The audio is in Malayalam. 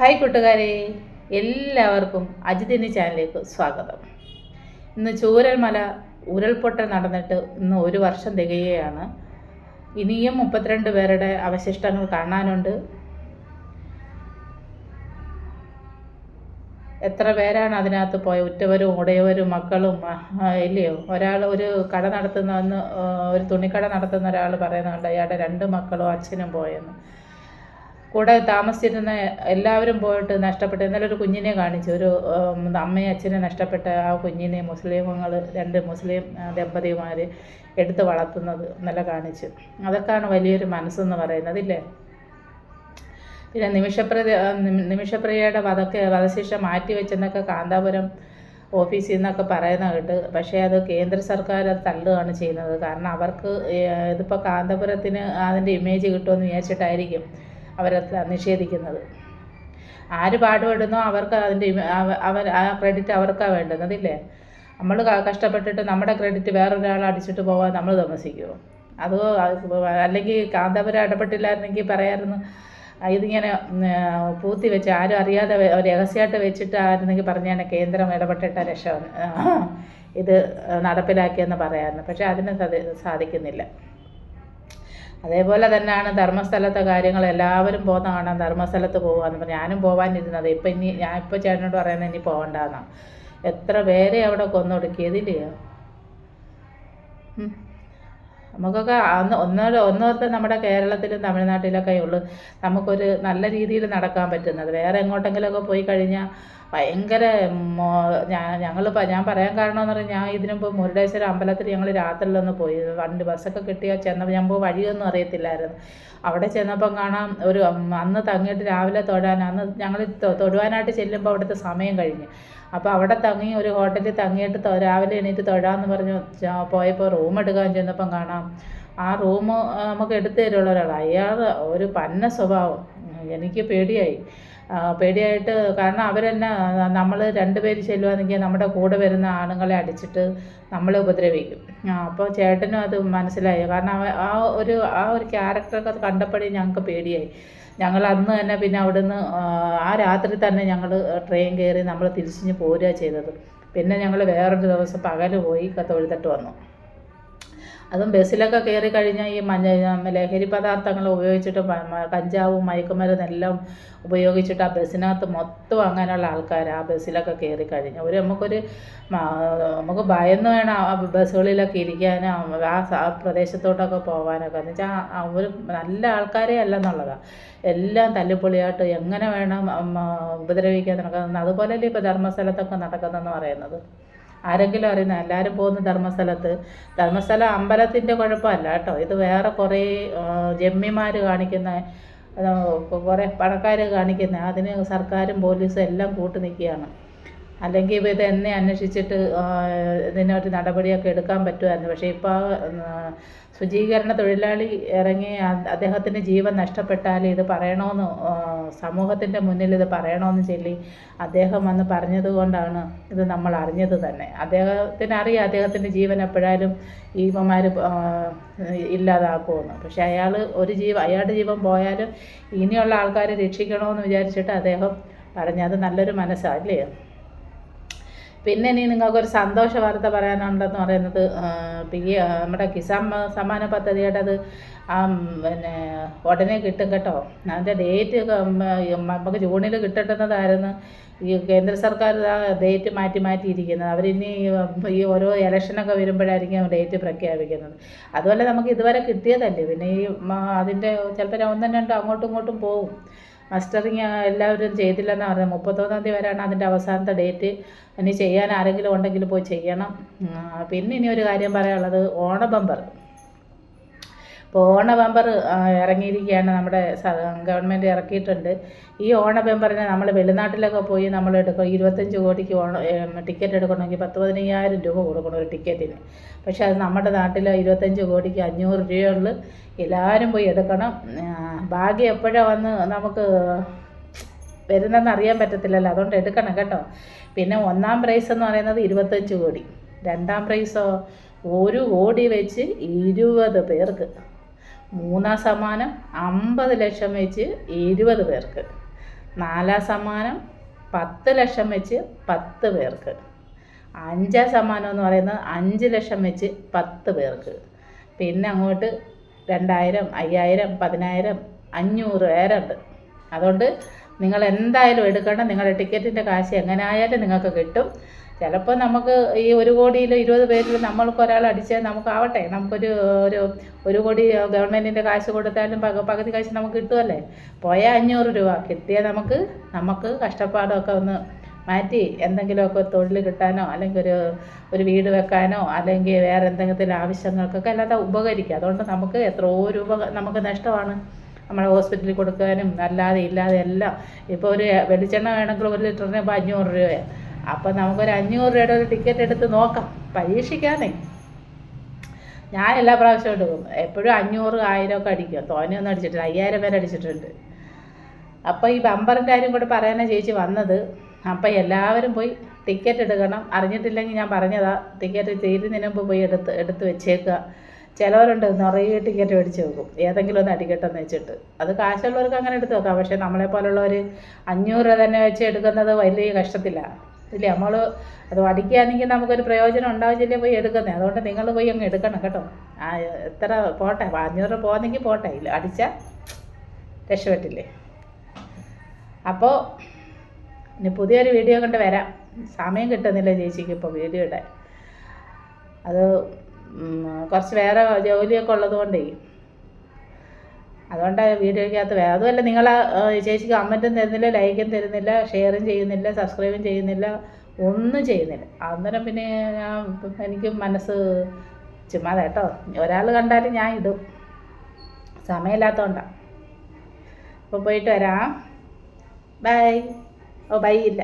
ഹായ് കൂട്ടുകാരെ, എല്ലാവർക്കും അജിതിനി ചാനലിലേക്ക് സ്വാഗതം. ഇന്ന് ചൂരൽമല ഉരുൾപൊട്ടൽ നടന്നിട്ട് ഇന്ന് 1 വർഷം തികയുകയാണ്. ഇനിയും 32 പേരുടെ അവശിഷ്ടങ്ങൾ കാണാനുണ്ട്. എത്ര പേരാണ് അതിനകത്ത് പോയ ഉറ്റവരും ഉടയവരും മക്കളും ഇല്ലയോ? ഒരാൾ ഒരു കട നടത്തുന്ന ഒരു തുണിക്കട നടത്തുന്ന ഒരാൾ പറയുന്നുണ്ട് അയാളുടെ 2 മക്കളും അച്ഛനും പോയെന്ന്. കൂടെ താമസിച്ചിരുന്ന എല്ലാവരും പോയിട്ട് നഷ്ടപ്പെട്ടു. ഇന്നലെ ഒരു കുഞ്ഞിനെ കാണിച്ചു, ഒരു അമ്മയും അച്ഛനെ നഷ്ടപ്പെട്ട ആ കുഞ്ഞിനെ മുസ്ലിങ്ങൾ 2 മുസ്ലിം ദമ്പതിമാർ എടുത്ത് വളർത്തുന്നത് ഇന്നലെ കാണിച്ചു. അതൊക്കെയാണ് വലിയൊരു മനസ്സെന്ന് പറയുന്നത്, ഇല്ലേ? പിന്നെ നിമിഷപ്രിയയുടെ വധശിക്ഷ മാറ്റിവെച്ചെന്നൊക്കെ കാന്താപുരം ഓഫീസിൽ നിന്നൊക്കെ പറയുന്ന കേട്ട്. പക്ഷേ അത് കേന്ദ്ര സർക്കാർ അത് തള്ളുകയാണ് ചെയ്യുന്നത്. കാരണം അവർക്ക് ഇതിപ്പോൾ കാന്തപുരത്തിന് അതിൻ്റെ ഇമേജ് കിട്ടുമെന്ന് വിചാരിച്ചിട്ടായിരിക്കും അവരത് നിഷേധിക്കുന്നത്. ആര് പാടുപെടുന്നോ അവർക്ക് അതിൻ്റെ ആ ക്രെഡിറ്റ് അവർക്കാണ് വേണ്ടുന്നതില്ലേ? നമ്മൾ കഷ്ടപ്പെട്ടിട്ട് നമ്മുടെ ക്രെഡിറ്റ് വേറൊരാൾ അടിച്ചിട്ട് പോകാൻ നമ്മൾ താമസിക്കുമോ? അതോ അല്ലെങ്കിൽ കാന്തപുരം ഇടപെട്ടില്ലായിരുന്നെങ്കിൽ പറയാമായിരുന്നു, ഇതിങ്ങനെ പൂത്തി വെച്ച് ആരും അറിയാതെ രഹസ്യമായിട്ട് വെച്ചിട്ട് ആയിരുന്നെങ്കിൽ പറഞ്ഞാൽ കേന്ദ്രം ഇടപെട്ടിട്ട ഇത് നടപ്പിലാക്കിയെന്ന് പറയാമായിരുന്നു. പക്ഷേ അതിന് സാധിക്കുന്നില്ല. അതേപോലെ തന്നെയാണ് ധർമ്മസ്ഥലത്തെ കാര്യങ്ങൾ. എല്ലാവരും പോകുന്ന കാണാൻ ധർമ്മസ്ഥലത്ത് പോകുകയെന്ന് പറഞ്ഞു. ഞാനും പോകാനിരുന്നത്. ഞാൻ ഇപ്പോൾ ചേട്ടനോട് പറയുന്നത് ഇനി പോകണ്ടെന്നാണ്. എത്ര പേരെ അവിടെ കൊന്നൊടുക്കിയതില്ലയോ? നമുക്കൊക്കെ ഒന്നോർത്ത് നമ്മുടെ കേരളത്തിലും തമിഴ്നാട്ടിലൊക്കെ ഉള്ളു നമുക്കൊരു നല്ല രീതിയിൽ നടക്കാൻ പറ്റുന്നത്. വേറെ എങ്ങോട്ടെങ്കിലുമൊക്കെ പോയി കഴിഞ്ഞാൽ ഭയങ്കര ഞാൻ പറയാൻ കാരണമെന്ന് പറഞ്ഞാൽ, ഞാൻ ഇതിനു മുമ്പ് മുരുടേശ്വരം അമ്പലത്തിൽ ഞങ്ങൾ രാത്രിയിലൊന്ന് പോയി. ബസ്സൊക്കെ കിട്ടിയാൽ ചെന്നപ്പോൾ ഞാൻ വഴിയൊന്നും അറിയത്തില്ലായിരുന്നു. അവിടെ ചെന്നപ്പം കാണാം അന്ന് തങ്ങിയിട്ട് രാവിലെ അന്ന് ഞങ്ങൾ തൊടുവാനായിട്ട് ചെല്ലുമ്പോൾ അവിടുത്തെ സമയം കഴിഞ്ഞു. അപ്പോൾ അവിടെ തങ്ങി ഒരു ഹോട്ടലിൽ തങ്ങിയിട്ട് രാവിലെ എണീറ്റ് തൊഴാമെന്ന് പറഞ്ഞു പോയപ്പോൾ റൂം എടുക്കാൻ ചെന്നപ്പം കാണാം ആ റൂം നമുക്ക് എടുത്തു തരുള്ള ഒരാൾ. അയാൾ ഒരു പന്ന സ്വഭാവം. എനിക്ക് പേടിയായിട്ട് കാരണം അവരെന്നെ നമ്മൾ 2 പേര് ചെല്ലുവാണെങ്കിൽ നമ്മുടെ കൂടെ വരുന്ന ആണുങ്ങളെ അടിച്ചിട്ട് നമ്മളെ ഉപദ്രവിക്കും. അപ്പോൾ ചേട്ടനും അത് മനസ്സിലായി. കാരണം ആ ഒരു ക്യാരക്ടറൊക്കെ കണ്ടപ്പോഴേ ഞങ്ങൾക്ക് പേടിയായി. ഞങ്ങൾ അന്ന് തന്നെ പിന്നെ അവിടുന്ന് ആ രാത്രി തന്നെ ഞങ്ങൾ ട്രെയിൻ കയറി നമ്മൾ തിരിച്ചിഞ്ഞ് പോരുക ചെയ്തത്. പിന്നെ ഞങ്ങൾ വേറൊരു ദിവസം പകൽ പോയി തൊഴുതിട്ട് വന്നു. അതും ബസ്സിലൊക്കെ കയറി കഴിഞ്ഞാൽ ഈ ലഹരി പദാർത്ഥങ്ങൾ ഉപയോഗിച്ചിട്ട് കഞ്ചാവും മയക്കുമരുന്നെല്ലാം ഉപയോഗിച്ചിട്ട് ആ ബസ്സിനകത്ത് മൊത്തം അങ്ങനെയുള്ള ആൾക്കാർ ആ ബസ്സിലൊക്കെ കയറി കഴിഞ്ഞു. നമുക്ക് ഭയന്ന് വേണം ആ ബസ്സുകളിലൊക്കെ ഇരിക്കാനും ആ പ്രദേശത്തോട്ടൊക്കെ പോകാനൊക്കെ. എന്ന് വെച്ചാൽ ഒരു നല്ല ആൾക്കാരെ അല്ലെന്നുള്ളതാണ്. എല്ലാം തല്ലിപ്പൊളിയായിട്ട് എങ്ങനെ വേണം ഉപദ്രവിക്കാൻ നടക്കുന്നത്. അതുപോലെയല്ലേ ഇപ്പോൾ ധർമ്മസ്ഥലത്തൊക്കെ നടക്കുന്നതെന്ന് പറയുന്നത്. ആരെങ്കിലും അറിയുന്ന എല്ലാവരും പോകുന്ന ധർമ്മസ്ഥലം അമ്പലത്തിൻ്റെ കുഴപ്പമല്ല കേട്ടോ. ഇത് വേറെ കുറേ ജമ്മിമാർ കാണിക്കുന്ന, കുറേ പണക്കാർ കാണിക്കുന്ന, അതിന് സർക്കാരും പോലീസും എല്ലാം കൂട്ടു നിൽക്കുകയാണ്. അല്ലെങ്കിൽ ഇത് എന്നെ അന്വേഷിച്ചിട്ട് ഇതിനൊരു നടപടിയൊക്കെ എടുക്കാൻ പറ്റുമായിരുന്നു. പക്ഷേ ഇപ്പോൾ ശുചീകരണ തൊഴിലാളി ഇറങ്ങി അദ്ദേഹത്തിൻ്റെ ജീവൻ നഷ്ടപ്പെട്ടാൽ ഇത് പറയണമെന്ന്, സമൂഹത്തിൻ്റെ മുന്നിൽ ഇത് പറയണമെന്ന് ചൊല്ലി അദ്ദേഹം വന്ന് പറഞ്ഞത് കൊണ്ടാണ് ഇത് നമ്മൾ അറിഞ്ഞത് തന്നെ. അദ്ദേഹത്തിനറിയാം അദ്ദേഹത്തിൻ്റെ ജീവൻ എപ്പോഴായാലും ഈവന്മാർ ഇല്ലാതാക്കുമെന്ന്. പക്ഷെ അയാളുടെ ജീവൻ പോയാലും ഇനിയുള്ള ആൾക്കാരെ രക്ഷിക്കണമെന്ന് വിചാരിച്ചിട്ട് അദ്ദേഹം പറഞ്ഞത് നല്ലൊരു മനസ്സല്ലേ. പിന്നെ ഇനി നിങ്ങൾക്കൊരു സന്തോഷ വാർത്ത പറയാനുണ്ടെന്ന് പറയുന്നത്, നമ്മുടെ കിസാൻ സമ്മാന പദ്ധതിയുടെ അത് പിന്നെ ഉടനെ കിട്ടും കേട്ടോ. അതിൻ്റെ ഡേറ്റ് നമുക്ക് ജൂണിൽ കിട്ടേണ്ടുന്നതായിരുന്നു. ഈ കേന്ദ്ര സർക്കാർ ഡേറ്റ് മാറ്റിയിരിക്കുന്നത്. അവരിനി ഈ ഓരോ ഇലക്ഷനൊക്കെ വരുമ്പോഴായിരിക്കും ഡേറ്റ് പ്രഖ്യാപിക്കുന്നത്. അതുപോലെ നമുക്ക് ഇതുവരെ കിട്ടിയതല്ലേ. പിന്നെ അതിൻ്റെ ചിലപ്പോൾ 1 2 അങ്ങോട്ടും ഇങ്ങോട്ടും പോകും. മസ്റ്ററിങ് എല്ലാവരും ചെയ്തില്ലെന്നാണ് പറഞ്ഞത്. 31-ാം തീയതി വരെയാണ് അതിൻ്റെ അവസാനത്തെ ഡേറ്റ്. ഇനി ചെയ്യാൻ ആരെങ്കിലും ഉണ്ടെങ്കിൽ പോയി ചെയ്യണം. പിന്നെ ഇനി ഒരു കാര്യം പറയാനുള്ളത്, ഓണ ബമ്പർ. ഇപ്പോൾ ഓണ ബമ്പർ ഇറങ്ങിയിരിക്കുകയാണ്. നമ്മുടെ ഗവൺമെൻറ് ഇറക്കിയിട്ടുണ്ട്. ഈ ഓണ ബമ്പറിനെ നമ്മൾ വെളിനാട്ടിലൊക്കെ പോയി നമ്മൾ എടുക്കും. 25 കോടിക്ക് ടിക്കറ്റ് എടുക്കണമെങ്കിൽ 10-15,000 രൂപ കൊടുക്കണം ഒരു ടിക്കറ്റിന്. പക്ഷെ അത് നമ്മുടെ നാട്ടിൽ 25 കോടിക്ക് 500 രൂപയുള്ളൂ. എല്ലാവരും പോയി എടുക്കണം. ഭാഗ്യം എപ്പോഴാണ് വന്ന് നമുക്ക് വരുന്നതെന്ന് അറിയാൻ പറ്റത്തില്ലല്ലോ. അതുകൊണ്ട് എടുക്കണം കേട്ടോ. പിന്നെ 1ാം പ്രൈസ് എന്ന് പറയുന്നത് 25 കോടി. 2ാം പ്രൈസോ 1 കോടി വെച്ച് 20 പേർക്ക്. 3ാം സമ്മാനം 50 ലക്ഷം വെച്ച് 20 പേർക്ക്. 4ാം സമ്മാനം 10 ലക്ഷം വെച്ച് 10 പേർക്ക്. 5ാം സമ്മാനം എന്ന് പറയുന്നത് 5 ലക്ഷം വെച്ച് 10 പേർക്ക്. പിന്നെ അങ്ങോട്ട് 2000, 5000, 10000, 500 വരെ ഉണ്ട്. അതുകൊണ്ട് നിങ്ങൾ എന്തായാലും എടുക്കണം. നിങ്ങളുടെ ടിക്കറ്റിൻ്റെ കാശ് എങ്ങനെ ആയാലും നിങ്ങൾക്ക് കിട്ടും. ചിലപ്പോൾ നമുക്ക് ഈ 1 കോടിയിൽ 20 പേരിൽ നമ്മൾക്ക് ഒരാൾ അടിച്ചാൽ നമുക്കാവട്ടെ, നമുക്കൊരു 1 കോടി ഗവൺമെൻറ്റിൻ്റെ കാശ് കൊടുത്താലും പകുതി കാശ് നമുക്ക് കിട്ടുമല്ലേ. പോയാൽ 500 രൂപ കിട്ടിയാൽ നമുക്ക് കഷ്ടപ്പാടൊക്കെ ഒന്ന് മാറ്റി എന്തെങ്കിലുമൊക്കെ തൊഴിൽ കിട്ടാനോ അല്ലെങ്കിൽ ഒരു വീട് വെക്കാനോ അല്ലെങ്കിൽ വേറെ എന്തെങ്കിലും ആവശ്യങ്ങൾക്കൊക്കെ അല്ലാതെ ഉപകരിക്കുക. അതുകൊണ്ട് നമുക്ക് എത്രയോ രൂപ നമുക്ക് നഷ്ടമാണ് നമ്മുടെ ഹോസ്പിറ്റലിൽ കൊടുക്കാനും അല്ലാതെ ഇല്ലാതെ എല്ലാം. ഇപ്പോൾ ഒരു വെളിച്ചെണ്ണ വേണമെങ്കിൽ 1 ലിറ്ററിന് ഇപ്പോൾ 500 രൂപയാണ്. അപ്പം നമുക്കൊരു 500 രൂപയുടെ ഒരു ടിക്കറ്റ് എടുത്ത് നോക്കാം, പരീക്ഷിക്കാനേ. ഞാൻ എല്ലാ പ്രാവശ്യവും എടുക്കും. എപ്പോഴും 500, 1000 ഒക്കെ അടിക്കും. തോനെയൊന്നും അടിച്ചിട്ടില്ല, 5000 വരെ അടിച്ചിട്ടുണ്ട്. അപ്പോൾ ഈ ബമ്പറിൻ്റെ കാര്യം കൂടെ പറയാനാണ് ചേച്ചി വന്നത്. അപ്പം എല്ലാവരും പോയി ടിക്കറ്റ് എടുക്കണം. അറിഞ്ഞിട്ടില്ലെങ്കിൽ ഞാൻ പറഞ്ഞതാ, ടിക്കറ്റ് തീരുന്നതിന് മുമ്പ് പോയി എടുത്ത് വെച്ചേക്കുക. ചിലവരുണ്ട് നിറയെ ടിക്കറ്റ് മേടിച്ച് വെക്കും, ഏതെങ്കിലും ഒന്ന് അടിക്കട്ടെന്ന് വെച്ചിട്ട്. അത് കാശുള്ളവർക്ക് അങ്ങനെ എടുത്ത് വെക്കാം. പക്ഷേ നമ്മളെപ്പോലുള്ളവർ 500 രൂപ തന്നെ വെച്ച് എടുക്കുന്നത് വലിയ കഷ്ടത്തിലാണ് ഇല്ലേ. നമ്മൾ അത് അടിക്കുകയാണെങ്കിൽ നമുക്കൊരു പ്രയോജനം ഉണ്ടാവില്ലേ പോയി എടുക്കുന്നത്. അതുകൊണ്ട് നിങ്ങൾ പോയി അങ്ങ് എടുക്കണം കേട്ടോ. എത്ര പോട്ടെ, 500 രൂപ പോകുന്നെങ്കിൽ പോട്ടെ, ഇല്ല അടിച്ചാൽ രക്ഷപ്പെട്ടില്ലേ. അപ്പോൾ ഇനി പുതിയൊരു വീഡിയോ കൊണ്ട് വരാം. സമയം കിട്ടുന്നില്ല ചേച്ചിക്ക് ഇപ്പോൾ വീഡിയോ ഇടാൻ. അത് കുറച്ച് വേറെ ജോലിയൊക്കെ ഉള്ളതുകൊണ്ടേ, അതുകൊണ്ടാണ് വീഡിയോയ്ക്കകത്ത് അതുമല്ല, നിങ്ങൾ ചേച്ചിക്ക് കമൻറ്റും തരുന്നില്ല, ലൈക്കും തരുന്നില്ല, ഷെയറും ചെയ്യുന്നില്ല, സബ്സ്ക്രൈബും ചെയ്യുന്നില്ല, ഒന്നും ചെയ്യുന്നില്ല. അന്നേരം പിന്നെ എനിക്ക് മനസ്സ് ചുമ്മാതെ കേട്ടോ. ഒരാൾ കണ്ടാലും ഞാൻ ഇടും, സമയമില്ലാത്തതുകൊണ്ടാണ്. അപ്പോൾ പോയിട്ട് വരാം. ബൈ. ഓ ബൈ ഇല്ല